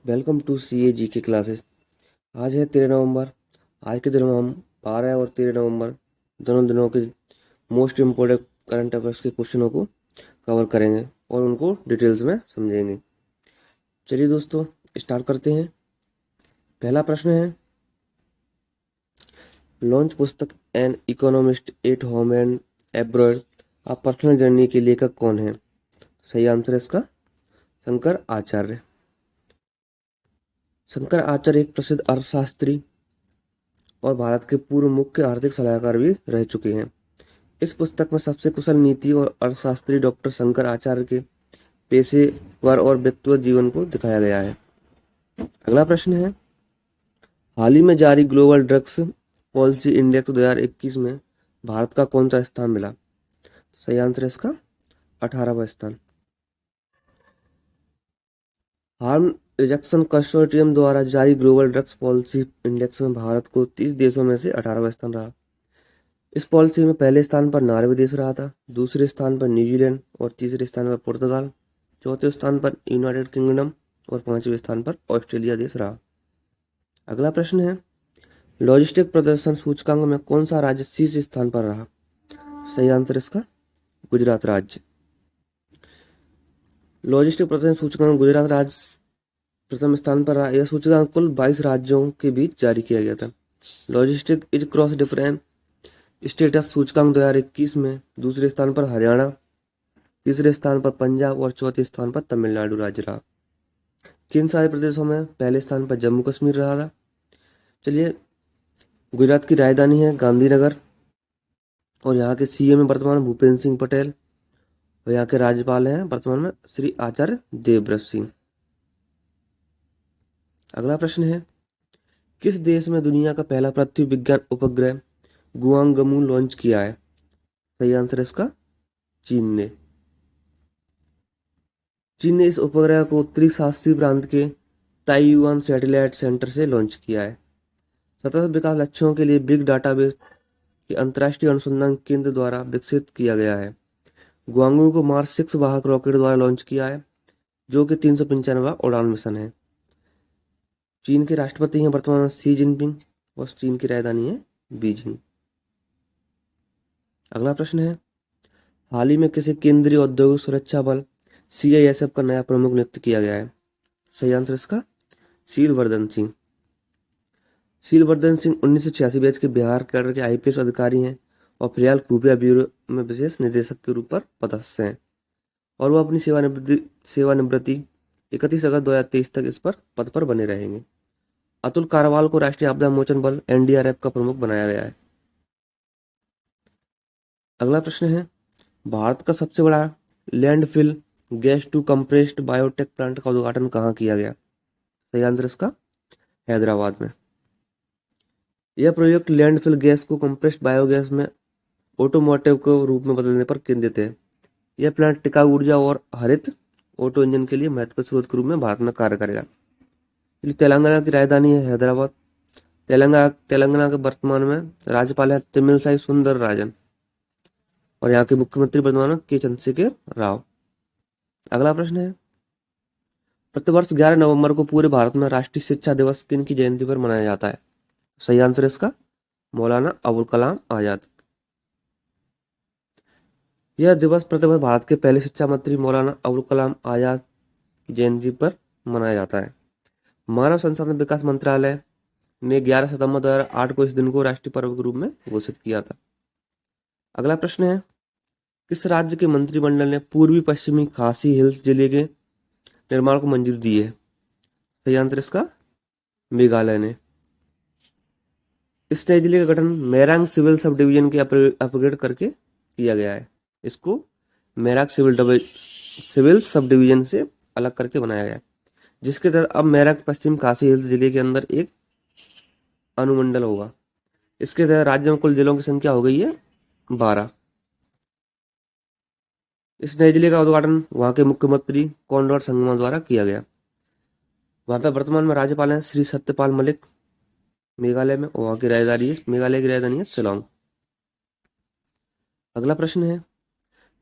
Welcome to सी ए जी के classes. आज है 13 नवंबर। आज के दिन में हम 12 और 13 नवंबर दोनों दिनों के मोस्ट इम्पोर्टेंट करंट अफेयर्स के क्वेश्चनों को कवर करेंगे और उनको डिटेल्स में समझेंगे। चलिए दोस्तों, स्टार्ट करते हैं। पहला प्रश्न है, लॉन्च पुस्तक an economist at home and abroad a personal journey के लेखक कौन है? सही आंसर है इसका शंकर आचार्य। शंकर आचार्य एक प्रसिद्ध अर्थशास्त्री और भारत के पूर्व मुख्य आर्थिक सलाहकार भी रह चुके हैं। इस पुस्तक में सबसे कुशल नीति और अर्थशास्त्री डॉक्टर शंकर आचार्य के पेशेवर और व्यक्तिगत जीवन को दिखाया गया है। अगला प्रश्न है, हाल ही में जारी ग्लोबल ड्रग्स पॉलिसी इंडेक्स 2021 में भारत का कौन सा स्थान मिला? सही आंसर है इसका 18वां स्थान। हार्म रिडक्शन कंसोर्टियम द्वारा जारी ग्लोबल ड्रग्स पॉलिसी इंडेक्स में भारत को 30 देशों में से 18वां स्थान रहा। इस पॉलिसी में पहले स्थान पर नॉर्वे देश रहा था, दूसरे स्थान पर न्यूजीलैंड और तीसरे स्थान पर पुर्तगाल, चौथे स्थान पर यूनाइटेड किंगडम और पांचवें स्थान पर ऑस्ट्रेलिया देश रहा। अगला प्रश्न है, लॉजिस्टिक प्रदर्शन सूचकांक में कौन सा राज्य शीर्ष स्थान पर रहा? सही आंसर इसका गुजरात राज्य। लॉजिस्टिक प्रदर्शन सूचकांक गुजरात राज्य प्रथम स्थान पर रहा। यह सूचकांक कुल 22 राज्यों के बीच जारी किया गया था। Logistic is cross different status सूचकांक 2021 में दूसरे स्थान पर हरियाणा, तीसरे स्थान पर पंजाब और चौथे स्थान पर तमिलनाडु राज्य रहा। किन सारे प्रदेशों में पहले स्थान पर जम्मू कश्मीर रहा था? चलिए, गुजरात की राजधानी है गांधीनगर और यहाँ के सीएम है वर्तमान भूपेंद्र सिंह पटेल और यहाँ के राज्यपाल हैं वर्तमान में श्री आचार्य देवव्रत सिंह। अगला प्रश्न है, किस देश में दुनिया का पहला पृथ्वी विज्ञान उपग्रह गुआंगमू लॉन्च किया है? सही आंसर है इसका चीन ने। चीन ने इस उपग्रह को उत्तरी शास्त्रीय प्रांत के ताइयुआन सैटेलाइट सेंटर से लॉन्च किया है। सतत विकास लक्ष्यों के लिए बिग डाटाबेस के अंतर्राष्ट्रीय अनुसंधान केंद्र द्वारा विकसित किया गया है। गुआंगमू को मार्स 6 वाहक रॉकेट द्वारा लॉन्च किया है, जो कि 395वां उड़ान मिशन है। चीन के राष्ट्रपति हैं वर्तमान में शी जिनपिंग और चीन की राजधानी है बीजिंग। अगला प्रश्न है, हाल ही में किसे केंद्रीय औद्योगिक सुरक्षा बल CISF का नया प्रमुख नियुक्त किया गया है? सही आंसर इसका शीलवर्धन सिंह। शीलवर्धन सिंह 1986 बैच के बिहार कैडर के IPS अधिकारी हैं और फिलहाल खुफिया ब्यूरो में विशेष निदेशक के रूप पर पदस्थ हैं और वो अपनी सेवानिवृत्ति 31 अगस्त 2023 तक इस पर पद पर बने रहेंगे। अतुल कारवाल को राष्ट्रीय आपदा मोचन बल NDRF का प्रमुख बनाया गया है। अगला प्रश्न है, भारत का सबसे बड़ा landfill gas to compressed biotech plant का उद्घाटन कहाँ किया गया? सही आंसर इसका हैदराबाद में। यह प्रोजेक्ट लैंडफिल गैस को कंप्रेस्ड बायोगैस में ऑटोमोटिव के रूप में बदलने पर केंद्रित है। यह प्लांट टिकाऊ ऊर्जा और हरित ऑटो इंजन के लिए महत्वपूर्ण स्रोत के रूप में भारत में कार्य करेगा। तेलंगाना की राजधानी है हैदराबाद। तेलंगाना के वर्तमान में राज्यपाल है तमिलसाई सुंदरराजन और यहाँ के मुख्यमंत्री वर्तमान में के चंद्रशेखर राव। अगला प्रश्न है, प्रतिवर्ष 11 नवंबर को पूरे भारत में राष्ट्रीय शिक्षा दिवस किन की जयंती पर मनाया जाता है? सही आंसर इसका मौलाना अबुल कलाम आजाद। यह दिवस प्रतिवर्ष भारत के पहले शिक्षा मंत्री मौलाना अबुल कलाम आजाद की जयंती पर मनाया जाता है। मानव संसाधन विकास मंत्रालय ने 11 सितंबर 2008 को इस दिन को राष्ट्रीय पर्व के रूप में घोषित किया था। अगला प्रश्न है, किस राज्य के मंत्रिमंडल ने पूर्वी पश्चिमी खासी हिल्स जिले के निर्माण को मंजूरी दी है? सही आंसर इसका मेघालय ने। इस नए जिले का गठन मेरांग सिविल सब डिवीजन के अपग्रेड करके किया गया है। इसको मेराक सिविल सब डिवीजन से अलग करके बनाया गया है, जिसके तहत अब मेरठ पश्चिम खासी हिल्स जिले के अंदर एक अनुमंडल होगा। इसके तहत राज्य में कुल जिलों की संख्या हो गई है 12। इस नए जिले का उद्घाटन वहां के मुख्यमंत्री कॉनराड संगमा द्वारा किया गया। वहां पर वर्तमान में राज्यपाल हैं श्री सत्यपाल मलिक मेघालय में, और वहां की मेघालय की राजधानी है शिलोंग। अगला प्रश्न है,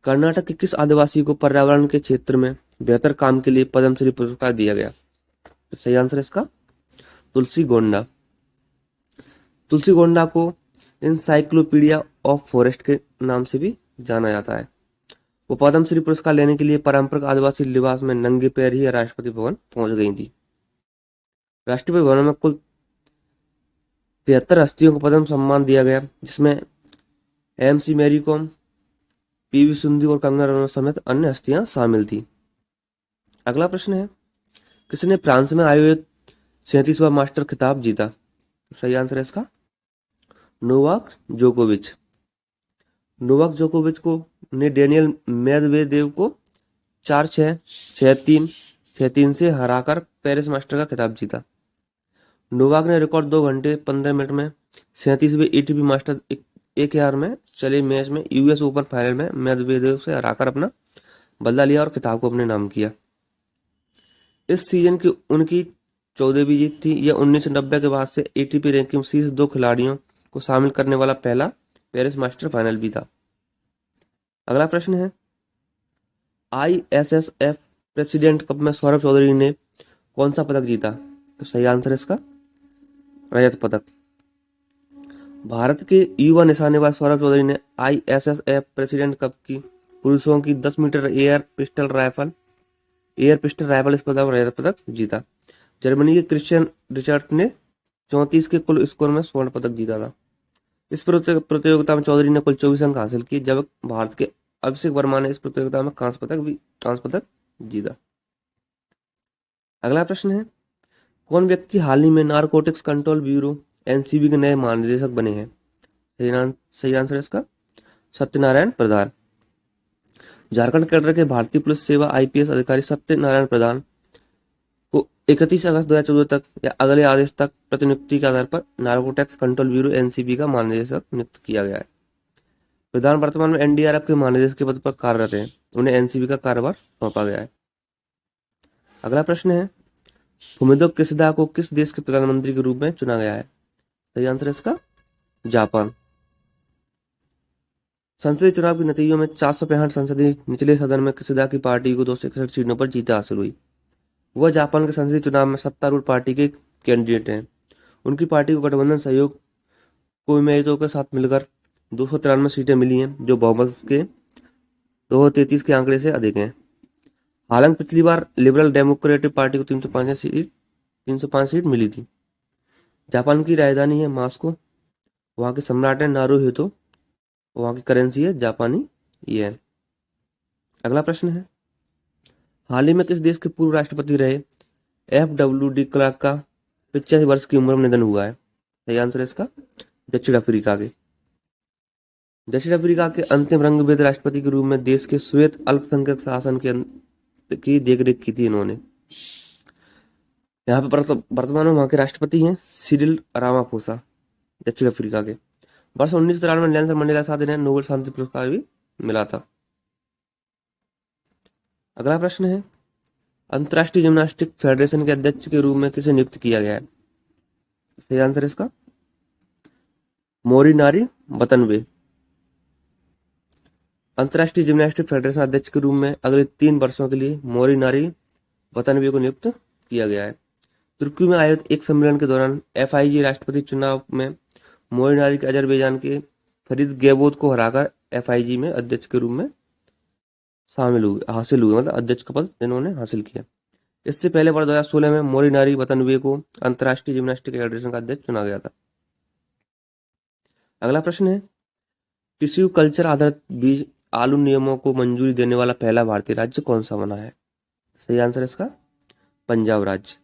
कर्नाटक के किस आदिवासी को पर्यावरण के क्षेत्र में बेहतर काम के लिए पद्मश्री पुरस्कार दिया गया? तो सही आंसर है इसका तुलसी गोंडा। तुलसी गोंडा को इंसाइक्लोपीडिया ऑफ फॉरेस्ट के नाम से भी जाना जाता है। वो पद्मश्री पुरस्कार लेने के लिए पारंपरिक आदिवासी लिबास में नंगे पैर ही राष्ट्रपति भवन पहुंच गई थी। राष्ट्रपति भवन में कुल 73 हस्तियों को पद्म सम्मान दिया गया, जिसमें MC Mary Kom, PV Sindhu और कंगना रनौत समेत अन्य हस्तियां शामिल थी। अगला प्रश्न है, किसने फ्रांस में आयोजित 37वां मास्टर खिताब जीता? सही आंसर है इसका नोवाक जोकोविच। नोवाक जोकोविच को ने डेनियल मेदवेदेव को 4-6, 6-3, 6-3 से हराकर पेरिस मास्टर का खिताब जीता। नोवाक ने रिकॉर्ड 2 घंटे 15 मिनट में 37वें ATP मास्टर 1000 में चले मैच में US ओपन फाइनल में मेदवेदेव से हराकर अपना बदला लिया और खिताब को अपने नाम किया। इस सीजन की उनकी 14वीं जीत थी। यह 1990 के बाद से ATP रैंकिंग में शीर्ष 2 खिलाड़ियों को शामिल करने वाला पहला पेरिस मास्टर फाइनल भी था। अगला प्रश्न है, ISSF प्रेसिडेंट कप में सौरभ चौधरी ने कौन सा पदक जीता? तो सही आंसर है इसका रजत पदक। भारत के युवा निशानेबाज सौरभ चौधरी ने ISSF प्रेसिडेंट कप की पुरुषों की 10 मीटर एयर पिस्टल राइफल स्पर्धा में रजत पदक जीता। जर्मनी के क्रिश्चियन रिचर्ड ने 34 के कुल स्कोर में स्वर्ण पदक जीता था। इस प्रतियोगिता में चौधरी ने कुल 24 अंक हासिल किए, जब भारत के अभिषेक वर्मा ने इस प्रतियोगिता में कांस्य पदक जीता। अगला प्रश्न है, कौन व्यक्ति हाल ही में नारकोटिक्स कंट्रोल ब्यूरो NCB के नए महानिदेशक बने हैं? सही आंसर है इसका सत्यनारायण प्रधान। झारखंड कैडर के भारतीय पुलिस सेवा IPS अधिकारी सत्यनारायण प्रधान को 31 अगस्त 2014 तक या अगले आदेश तक प्रतिनियुक्ति के आधार पर नारकोटिक्स कंट्रोल ब्यूरो NCB का महानिदेशक नियुक्त किया गया है। प्रधान वर्तमान में NDRF के महानिदेशक के पद पर कार्यरत हैं। उन्हें NCB का कार्यभार सौंपा गया है। अगला प्रश्न है, फुमितो किशिदा को किस देश के प्रधानमंत्री के रूप में चुना गया है? सही आंसर है इसका जापान। संसदीय चुनाव के नतीजों में 465 संसदीय निचले सदन में किशिदा की पार्टी को 261 सीटों पर जीत हासिल हुई। वह जापान के संसदीय चुनाव में सत्तारूढ़ पार्टी के कैंडिडेट हैं। उनकी पार्टी को गठबंधन सहयोग कोइमेइतो के साथ मिलकर 293 सीटें मिली हैं, जो बहुमत के 233 के आंकड़े से अधिक हैं। हालांकि पिछली बार लिबरल डेमोक्रेटिक पार्टी को 305 सीट मिली थी। जापान की राजधानी है मास्को। वहाँ के सम्राट है नारुहितो। वहाँ की करेंसी है जापानी येन। अगला प्रश्न है, हाल ही में किस देश के पूर्व राष्ट्रपति रहे FWD क्लार्क का 85 वर्ष की उम्र में निधन हुआ है? सही आंसर है इसका दक्षिण अफ्रीका के। दक्षिण अफ्रीका के अंतिम रंगभेद राष्ट्रपति के रूप में देश के श्वेत अल्पसंख्यक शासन की देखरेख की थी इन्होंने। यहाँ पे वर्तमान में वहाँ के राष्ट्रपति हैं सिरिल रामाफोसा, दक्षिण अफ्रीका के। वर्ष 1993 में नेल्सन मंडेला के साथ इन्हें नोबेल शांति पुरस्कार भी मिला था। अगला प्रश्न है, अंतर्राष्ट्रीय जिम्नास्टिक फेडरेशन के अध्यक्ष के रूप में किसे नियुक्त किया गया है? सही आंसर है इसका मोरिनारी वतनवे। अंतर्राष्ट्रीय जिम्नास्टिक फेडरेशन अध्यक्ष के रूप में अगले 3 वर्षों के लिए मोरिनारी वतनवे को नियुक्त किया गया है। तुर्की में आयोजित एक सम्मेलन के दौरान FIG राष्ट्रपति चुनाव में मोरिनारी के अजरबैजान के फरीद गेबोद को हराकर FIG में अध्यक्ष के रूप में हासिल हुए, मतलब अध्यक्ष का पद इन्होंने हासिल किया। इससे पहले वर्ष 2016 में मोरिनारी वतनवे को अंतर्राष्ट्रीय जिम्नास्टिक फेडरेशन का अध्यक्ष चुना गया था। अगला प्रश्न है, टिश्यू कल्चर आधारित बीज आलू नियमों को मंजूरी देने वाला पहला भारतीय राज्य कौन सा बना है? सही आंसर है इसका पंजाब राज्य।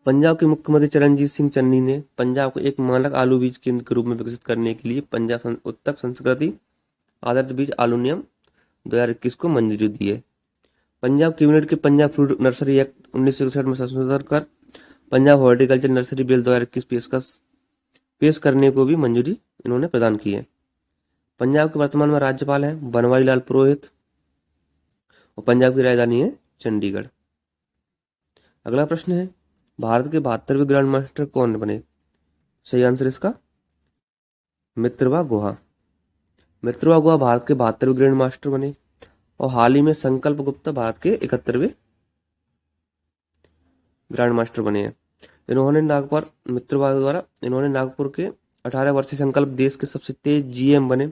पंजाब के मुख्यमंत्री चरणजीत सिंह चन्नी ने पंजाब को एक मानक आलू बीज केंद्र के रूप में विकसित करने के लिए पंजाब उत्तक संस्कृति आधारित बीज आलू नियम 2021 को मंजूरी दी है। पंजाब कैबिनेट के पंजाब फ्रूट नर्सरी एक्ट 1961 में संशोधन कर पंजाब हॉर्टिकल्चर नर्सरी बिल 2021 पेश करने को भी मंजूरी इन्होंने प्रदान की है। पंजाब के वर्तमान में राज्यपाल हैं बनवारी लाल पुरोहित और पंजाब की राजधानी है चंडीगढ़। अगला प्रश्न है, भारत के 72वें ग्रैंड मास्टर कौन बने? सही आंसर इसका मित्रवा गुहा। मित्रवा गुहा भारत के 72वें ग्रैंड मास्टर बने और हाल ही में संकल्प गुप्ता भारत के 71वें। ग्रैंड मास्टर बने हैं। इन्होंने नागपुर के 18 वर्षीय संकल्प देश के सबसे तेज जीएम बने।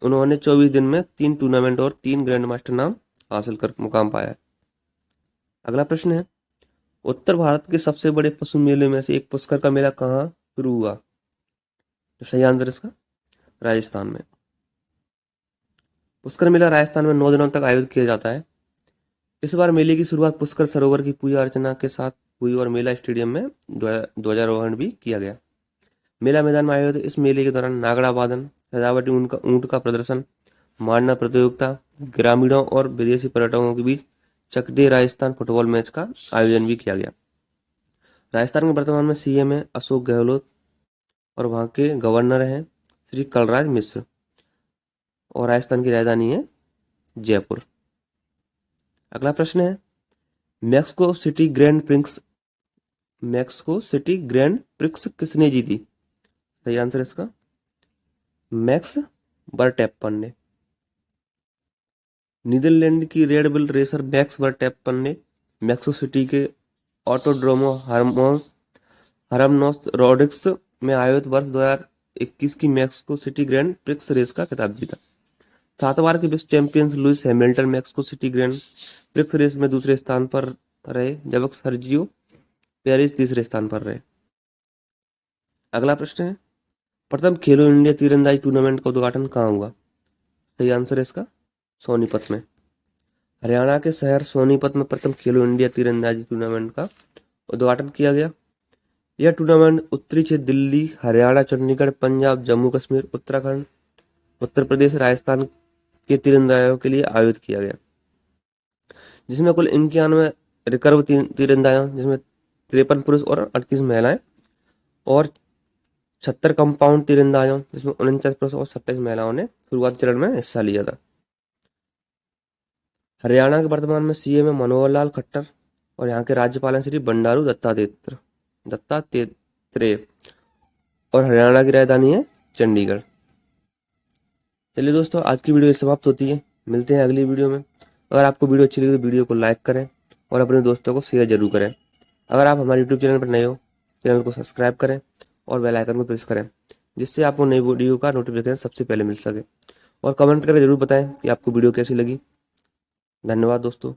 उन्होंने 24 दिन में 3 टूर्नामेंट और 3 ग्रैंड मास्टर नाम हासिल कर मुकाम पाया है। अगला प्रश्न है, उत्तर भारत के सबसे बड़े पशु मेले में से एक पुष्कर का मेला कहाँ शुरू हुआ? तो सही आंसर इसका राजस्थान में। पुष्कर मेला राजस्थान में 9 दिनों तक आयोजित किया जाता है। इस बार मेले की शुरुआत पुष्कर सरोवर की पूजा अर्चना के साथ हुई और मेला स्टेडियम में ध्वजारोहण भी किया गया। मेला मैदान में आयोजित इस मेले के दौरान नागड़ा वादन, सजावटी ऊंट का प्रदर्शन, मारना प्रतियोगिता, ग्रामीणों और विदेशी पर्यटकों के बीच चक दे राजस्थान फुटबॉल मैच का आयोजन भी किया गया। राजस्थान के वर्तमान में सीएम है अशोक गहलोत और वहाँ के गवर्नर हैं श्री कलराज मिश्र और राजस्थान की राजधानी है जयपुर। अगला प्रश्न है, मैक्सिको सिटी ग्रैंड प्रिक्स किसने जीती? सही आंसर इसका मैक्स वर्स्टैपेन ने। नीदरलैंड की Red Bull racer Max Verstappen ने मैक्सिको सिटी के ऑटोड्रोमो हरमनोस रोड्रिग्स में आयोजित वर्ष 2021 की Mexico City Grand Prix race का खिताब जीता। 7 बार के विश्व champion Lewis Hamilton Mexico City Grand Prix race में दूसरे स्थान पर रहे, जबकि सर्जियो पेरिस तीसरे स्थान पर रहे। अगला प्रश्न है, प्रथम खेलो इंडिया तीरंदाजी टूर्नामेंट का उद्घाटन कहाँ हुआ? सही आंसर है इसका सोनीपत में। हरियाणा के शहर सोनीपत में प्रथम खेलो इंडिया तीरंदाजी टूर्नामेंट का उद्घाटन किया गया। यह टूर्नामेंट उत्तरी क्षेत्र दिल्ली, हरियाणा, चंडीगढ़, पंजाब, जम्मू कश्मीर, उत्तराखंड, उत्तर प्रदेश, राजस्थान के तीरंदाजों के लिए आयोजित किया गया, जिसमें कुल 91 रिकर्व तीरंदाजों, जिसमें 53 पुरुष और 38 महिलाएं, और 76 कंपाउंड तीरंदाजों, जिसमें 49 पुरुष और 27 महिलाओं ने शुरुआती चरण में हिस्सा लिया था। हरियाणा के वर्तमान में सीएम है मनोहर लाल खट्टर और यहाँ के राज्यपाल हैं श्री बंडारू दत्तात्रेय और हरियाणा की राजधानी है चंडीगढ़। चलिए दोस्तों, आज की वीडियो समाप्त होती है। मिलते हैं अगली वीडियो में। अगर आपको वीडियो अच्छी लगी तो वीडियो को लाइक करें और अपने दोस्तों को शेयर जरूर करें। अगर आप हमारे यूट्यूब चैनल पर नए हो, चैनल को सब्सक्राइब करें और बेल आइकन को प्रेस करें, जिससे आपको नई वीडियो का नोटिफिकेशन सबसे पहले मिल सके। और कमेंट करके जरूर बताएं कि आपको वीडियो कैसी लगी। धन्यवाद दोस्तों।